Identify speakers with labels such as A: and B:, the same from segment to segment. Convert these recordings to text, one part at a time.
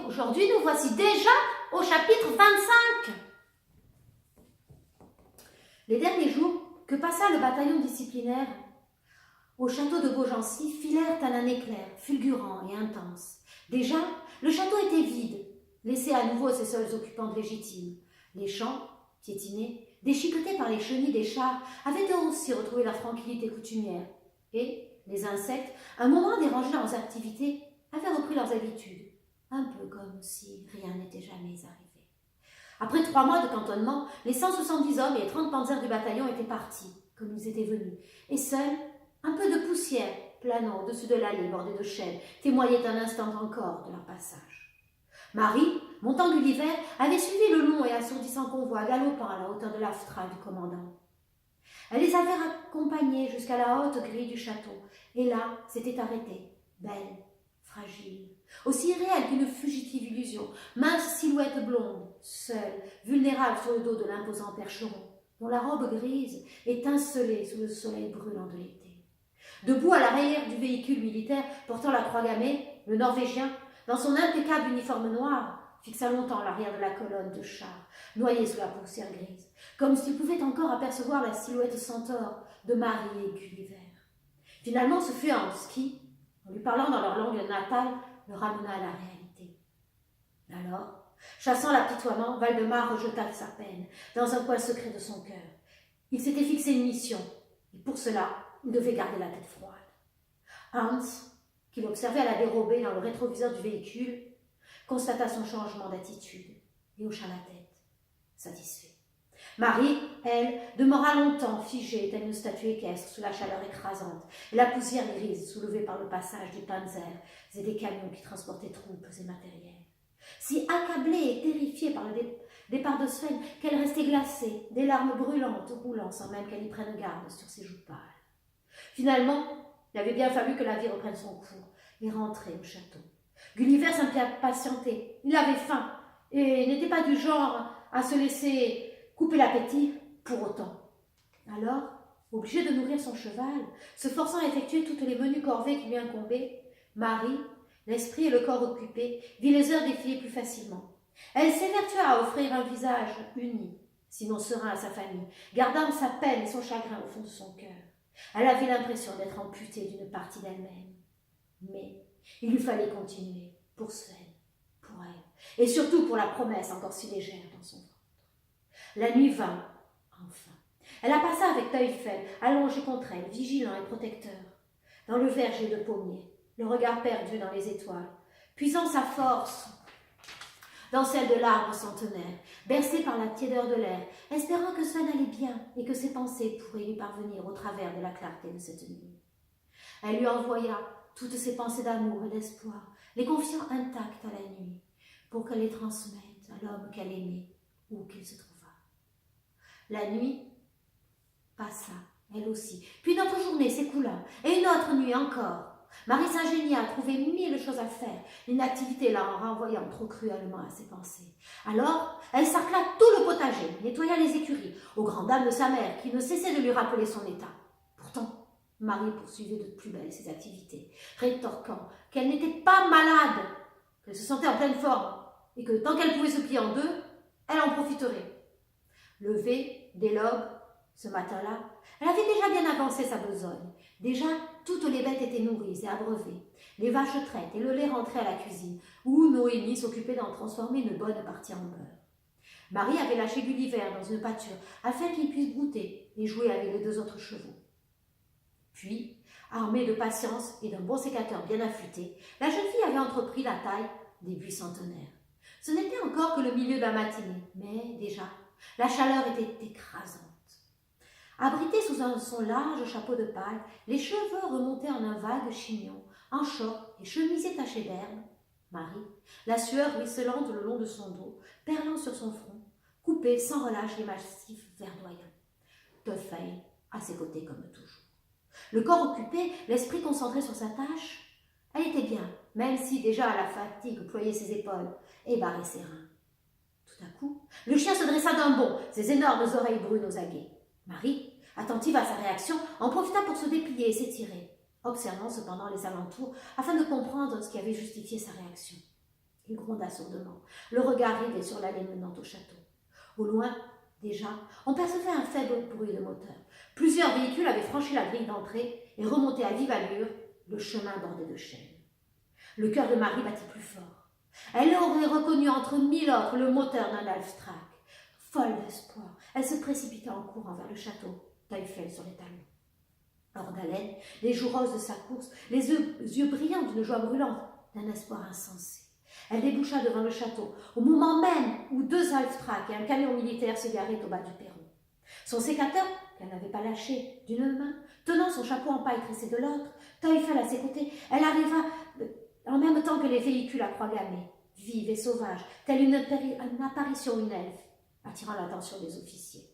A: aujourd'hui nous voici déjà au chapitre 25. Les derniers jours que passa le bataillon disciplinaire au château de Beaugency filèrent à un éclair fulgurant et intense. Déjà, le château était vide, laissé à nouveau à ses seuls occupants légitimes. Les champs, piétinés, déchiquetés par les chenilles des chars, avaient eux aussi retrouvé la tranquillité coutumière. Et les insectes, un moment dérangés dans leurs activités, avaient repris leurs habitudes, un peu comme si rien n'était jamais arrivé. Après 3 mois de cantonnement, les 170 hommes et les 30 panzers du bataillon étaient partis, comme ils étaient venus, et seuls, un peu de poussière planant au-dessus de l'allée bordée de chênes témoignait un instant encore de leur passage. Marie, montant Gulliver, avait suivi le long et assourdissant convoi galopant à la hauteur de l'astral du commandant. Elle les avait accompagnés jusqu'à la haute grille du château, et là s'était arrêtée, belle, fragile, aussi irréelle qu'une fugitive illusion, mince silhouette blonde, seule, vulnérable sur le dos de l'imposant percheron, dont la robe grise étincelait sous le soleil brûlant de l'été. Debout à l'arrière du véhicule militaire portant la croix gammée, le Norvégien, dans son impeccable uniforme noir, fixa longtemps l'arrière de la colonne de chars, noyée sous la poussière grise, comme s'il pouvait encore apercevoir la silhouette centaure de Marie et Gulliver. Finalement, ce fut Hans qui, en lui parlant dans leur langue natale, le ramena à la réalité. Alors, chassant l'apitoiement, Valdemar rejeta sa peine dans un coin secret de son cœur. Il s'était fixé une mission, et pour cela, il devait garder la tête froide. Hans, qui l'observait à la dérobée dans le rétroviseur du véhicule, constata son changement d'attitude et hocha la tête, satisfait. Marie, elle, demeura longtemps figée telle une statue équestre sous la chaleur écrasante et la poussière grise soulevée par le passage des panzers et des camions qui transportaient troupes et matériel. Si accablée et terrifiée par le départ de Sven qu'elle restait glacée, des larmes brûlantes roulant sans même qu'elle y prenne garde sur ses joues pâles. Finalement, il avait bien fallu que la vie reprenne son cours et rentrer au château. Gulliver s'impatientait, il avait faim et n'était pas du genre à se laisser couper l'appétit pour autant. Alors, obligé de nourrir son cheval, se forçant à effectuer toutes les menues corvées qui lui incombaient, Marie, l'esprit et le corps occupés, vit les heures défiler plus facilement. Elle s'évertua à offrir un visage uni, sinon serein à sa famille, gardant sa peine et son chagrin au fond de son cœur. Elle avait l'impression d'être amputée d'une partie d'elle-même. Mais il lui fallait continuer, pour Sven, pour elle, et surtout pour la promesse encore si légère dans son ventre. La nuit vint, enfin. Elle la passa avec Teufel, allongé contre elle, vigilant et protecteur, dans le verger de pommier, le regard perdu dans les étoiles, puisant sa force dans celle de l'arbre centenaire, bercé par la tiédeur de l'air, espérant que Sven allait bien et que ses pensées pourraient lui parvenir au travers de la clarté de cette nuit. Elle lui envoya toutes ses pensées d'amour et d'espoir, les confiant intactes à la nuit, pour qu'elle les transmette à l'homme qu'elle aimait, où qu'il se trouvât. La nuit passa, elle aussi, puis notre journée s'écoula, et une autre nuit encore. Marie s'ingénia à trouver 1000 choses à faire, l'inactivité la renvoyant trop cruellement à ses pensées. Alors, elle sarcla tout le potager, nettoya les écuries, aux grandes dames de sa mère, qui ne cessait de lui rappeler son état. Pourtant, Marie poursuivait de plus belle ses activités, rétorquant qu'elle n'était pas malade, qu'elle se sentait en pleine forme, et que tant qu'elle pouvait se plier en deux, elle en profiterait. Levée dès l'aube, ce matin-là, elle avait déjà bien avancé sa besogne. Déjà, toutes les bêtes étaient nourries et abreuvées. Les vaches traites et le lait rentraient à la cuisine, où Noémie s'occupait d'en transformer une bonne partie en beurre. Marie avait lâché Gulliver dans une pâture, afin qu'il puisse goûter et jouer avec les 2 autres chevaux. Puis, armée de patience et d'un bon sécateur bien affûté, la jeune fille avait entrepris la taille des buis centenaires. Ce n'était encore que le milieu de la matinée, mais déjà, la chaleur était écrasante. Abritée sous son large chapeau de paille, les cheveux remontaient en un vague chignon, en short et chemisier taché d'herbe, Marie, la sueur ruisselante le long de son dos, perlant sur son front, coupait sans relâche les massifs verdoyants. Teufel à ses côtés comme toujours. Le corps occupé, l'esprit concentré sur sa tâche, elle était bien, même si déjà la fatigue ployait ses épaules et barrait ses reins. Tout à coup, le chien se dressa d'un bond, ses énormes oreilles brunes aux aguets. Marie, attentive à sa réaction, en profita pour se déplier et s'étirer, observant cependant les alentours afin de comprendre ce qui avait justifié sa réaction. Il gronda sourdement, le regard rivé sur l'allée menant au château. Au loin, déjà, on percevait un faible bruit de moteur. Plusieurs véhicules avaient franchi la grille d'entrée et remonté à vive allure le chemin bordé de chênes. Le cœur de Marie battit plus fort. Elle aurait reconnu entre mille autres le moteur d'un Alftrac. Folle d'espoir, elle se précipita en courant vers le château, Teufel sur les talons. Hors d'haleine, les joues roses de sa course, les yeux brillants d'une joie brûlante, d'un espoir insensé. Elle déboucha devant le château, au moment même où 2 Alftrac et un camion militaire se garaient au bas du perron. Son sécateur, qu'elle n'avait pas lâché d'une main, tenant son chapeau en paille tressé de l'autre, Teufel à ses côtés, elle arriva en même temps que les véhicules à croix gammée, vive et sauvage, telle une apparition d'une elfe, attirant l'attention des officiers.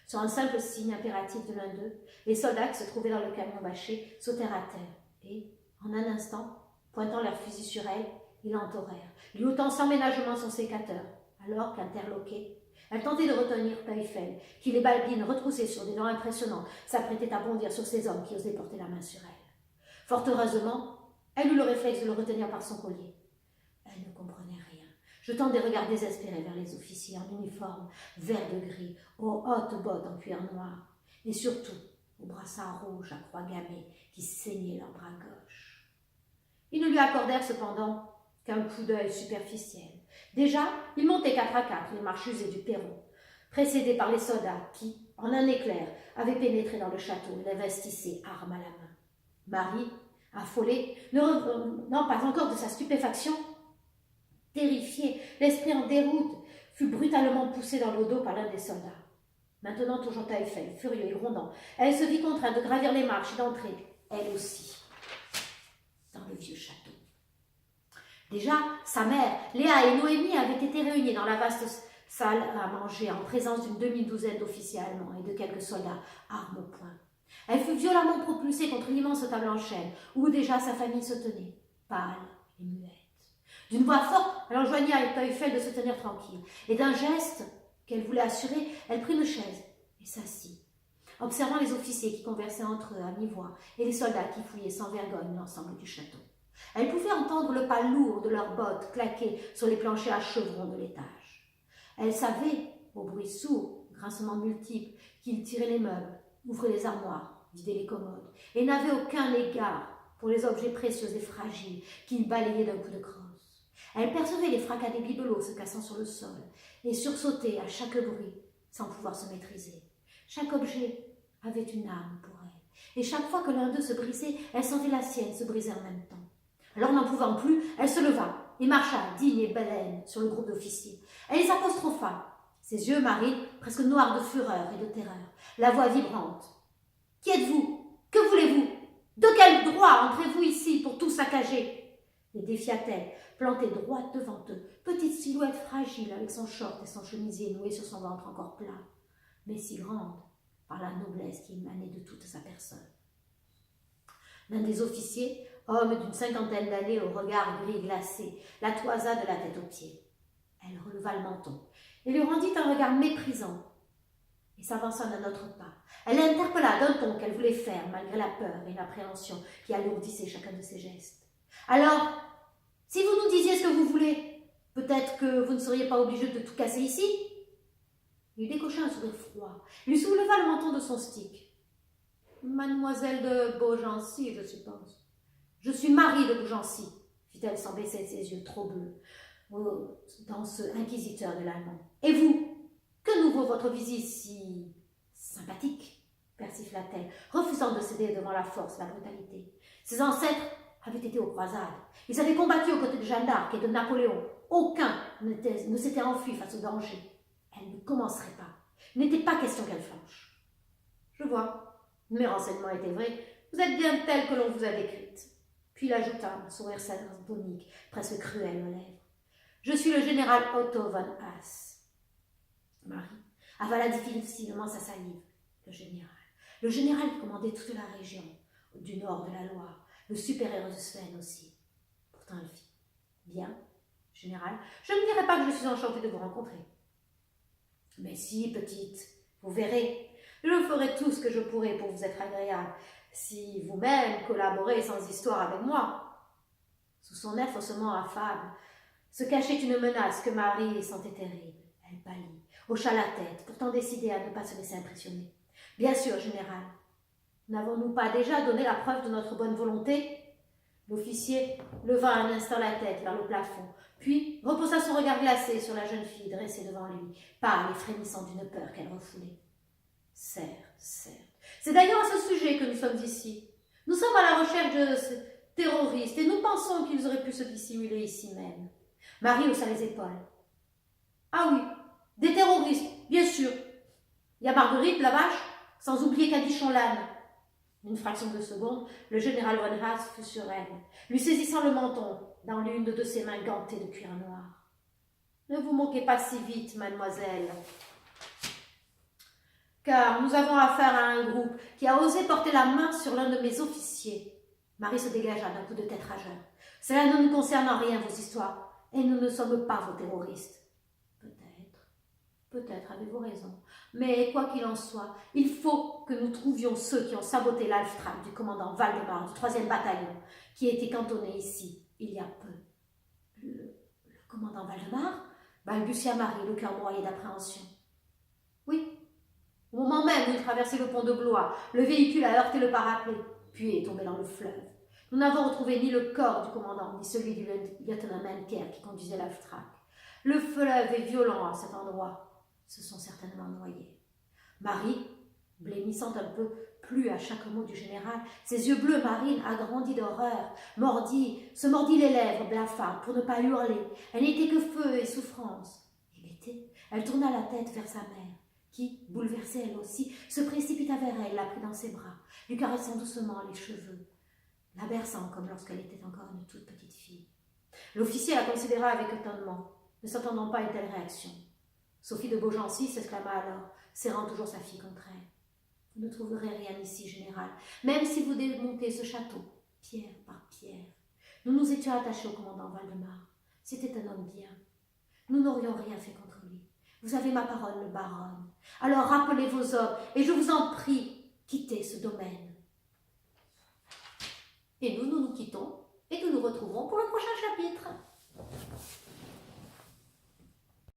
A: Sur un simple signe impératif de l'un d'eux, les soldats qui se trouvaient dans le camion bâché sautèrent à terre et, en un instant, pointant leurs fusils sur elle, ils l'entourèrent, lui ôtant sans ménagement son sécateur, alors qu'interloquée, elle tentait de retenir Teufel, qui, les balbines retroussées sur des dents impressionnantes, s'apprêtait à bondir sur ces hommes qui osaient porter la main sur elle. Fort heureusement, elle eut le réflexe de le retenir par son collier. Elle ne comprenait rien, jetant des regards désespérés vers les officiers en uniforme, vert de gris, aux hautes bottes en cuir noir, et surtout aux brassards rouges à croix gammée qui saignaient leur bras gauche. Ils ne lui accordèrent cependant qu'un coup d'œil superficiel. Déjà, il montait 4 à 4 les marches usées du perron, précédés par les soldats qui, en un éclair, avaient pénétré dans le château et l'investissaient arme à la main. Marie, affolée, ne revenant pas encore de sa stupéfaction, terrifiée, l'esprit en déroute, fut brutalement poussée dans le dos par l'un des soldats. Maintenant toujours Teufel, furieux et grondant, elle se vit contrainte de gravir les marches et d'entrer, elle aussi, dans le vieux château. Déjà, sa mère, Léa et Noémie avaient été réunies dans la vaste salle à manger en présence d'une demi-douzaine d'officiers allemands et de quelques soldats armes au poing. Elle fut violemment propulsée contre l'immense table en chêne où déjà sa famille se tenait, pâle et muette. D'une voix forte, elle enjoignit à Teufel de se tenir tranquille, et d'un geste qu'elle voulait assurer, elle prit une chaise et s'assit, observant les officiers qui conversaient entre eux à mi-voix et les soldats qui fouillaient sans vergogne l'ensemble du château. Elle pouvait entendre le pas lourd de leurs bottes claquer sur les planchers à chevrons de l'étage. Elle savait, au bruit sourd, grincement multiple, qu'ils tiraient les meubles, ouvraient les armoires, vidaient les commodes, et n'avaient aucun égard pour les objets précieux et fragiles qu'ils balayaient d'un coup de crosse. Elle percevait les fracas des bibelots se cassant sur le sol et sursautait à chaque bruit, sans pouvoir se maîtriser. Chaque objet avait une âme pour elle, et chaque fois que l'un d'eux se brisait, elle sentait la sienne se briser en même temps. Alors, n'en pouvant plus, elle se leva et marcha, digne et baleine, sur le groupe d'officiers. Elle les apostropha, ses yeux marines, presque noirs de fureur et de terreur, la voix vibrante. « Qui êtes-vous? Que voulez-vous? De quel droit entrez-vous ici pour tout saccager ?» Les défia-t-elle, plantée droite devant eux, petite silhouette fragile avec son short et son chemisier noué sur son ventre encore plat, mais si grande par la noblesse qui émanait de toute sa personne. L'un des officiers, homme d'une 50aine d'années au regard gris glacé, la toisa de la tête aux pieds. Elle releva le menton et lui rendit un regard méprisant et s'avança d'un autre pas. Elle l'interpella d'un ton qu'elle voulait faire malgré la peur et l'appréhension qui alourdissaient chacun de ses gestes. « Alors, si vous nous disiez ce que vous voulez, peut-être que vous ne seriez pas obligé de tout casser ici ?» Il décocha un sourire froid, lui souleva le menton de son stick. « Mademoiselle de Beaugency, je suppose. »« Je suis Marie de Beaugency, » fit-elle sans baisser ses yeux trop bleus dans ce inquisiteur de l'allemand. « Et vous, que nous vaut votre visite si sympathique ?» persifla-t-elle, refusant de céder devant la force, la brutalité. Ses ancêtres avaient été aux croisades. Ils avaient combattu aux côtés de Jeanne d'Arc et de Napoléon. Aucun ne s'était enfui face au danger. Elle ne commencerait pas. Il n'était pas question qu'elle flanche. « Je vois. Mes renseignements étaient vrais. Vous êtes bien telle que l'on vous a décrite. » Puis il ajouta, un sourire sardonique, presque cruel aux lèvres. « Je suis le général Otto von Haas. » Marie avala difficilement sa salive. Le général qui commandait toute la région, du nord de la Loire, le super-héros de Sven aussi. Pourtant elle fit. « Bien, général, je ne dirai pas que je suis enchantée de vous rencontrer. » « Mais si, petite, vous verrez, je ferai tout ce que je pourrai pour vous être agréable, si vous-même collaborez sans histoire avec moi. » Sous son air faussement affable, se cachait une menace que Marie sentait terrible. Elle pâlit, hocha la tête, pourtant décidée à ne pas se laisser impressionner. « Bien sûr, général. N'avons-nous pas déjà donné la preuve de notre bonne volonté ?» L'officier leva un instant la tête vers le plafond, puis reposa son regard glacé sur la jeune fille dressée devant lui, pâle et frémissant d'une peur qu'elle refoulait. « Certes. C'est d'ailleurs à ce sujet que nous sommes ici. Nous sommes à la recherche de ce terroriste et nous pensons qu'ils auraient pu se dissimuler ici même. » Marie haussa les épaules. « Ah oui, des terroristes, bien sûr. Il y a Marguerite, la vache, sans oublier Cadichon l'âne. » Une fraction de seconde, le général von Haas fut sur elle, lui saisissant le menton dans l'une de ses mains gantées de cuir noir. « Ne vous moquez pas si vite, mademoiselle, car nous avons affaire à un groupe qui a osé porter la main sur l'un de mes officiers. » Marie se dégagea d'un coup de tête rageur. « Cela ne nous concerne en rien, vos histoires, et nous ne sommes pas vos terroristes. » Peut-être avez-vous raison. Mais quoi qu'il en soit, il faut que nous trouvions ceux qui ont saboté l'Alftrad du commandant Valdemar du 3e bataillon, qui était cantonné ici, il y a peu. Le commandant Valdemar balbutia Marie, le cœur broyé d'appréhension. Oui. Au moment même où il traversait le pont de Blois, le véhicule a heurté le parapet, puis est tombé dans le fleuve. Nous n'avons retrouvé ni le corps du commandant, ni celui du lieutenant Menker qui conduisait l'Alftrad. Le fleuve est violent à cet endroit. Se sont certainement noyés. Marie, blêmissant un peu, plut à chaque mot du général. Ses yeux bleus marines, agrandis d'horreur, se mordit les lèvres blafardes pour ne pas hurler. Elle n'était que feu et souffrance. Hébétée, elle tourna la tête vers sa mère, qui, bouleversée elle aussi, se précipita vers elle, la prit dans ses bras, lui caressant doucement les cheveux, la berçant comme lorsqu'elle était encore une toute petite fille. L'officier la considéra avec étonnement, ne s'attendant pas à une telle réaction. Sophie de Beaugency s'exclama alors, serrant toujours sa fille contre elle. « Vous ne trouverez rien ici, général, même si vous démontez ce château, pierre par pierre. Nous nous étions attachés au commandant Valdemar. C'était un homme bien. Nous n'aurions rien fait contre lui. Vous avez ma parole, baronne. Alors rappelez vos hommes, et je vous en prie, quittez ce domaine. » Et nous nous quittons, et nous nous retrouverons pour le prochain chapitre.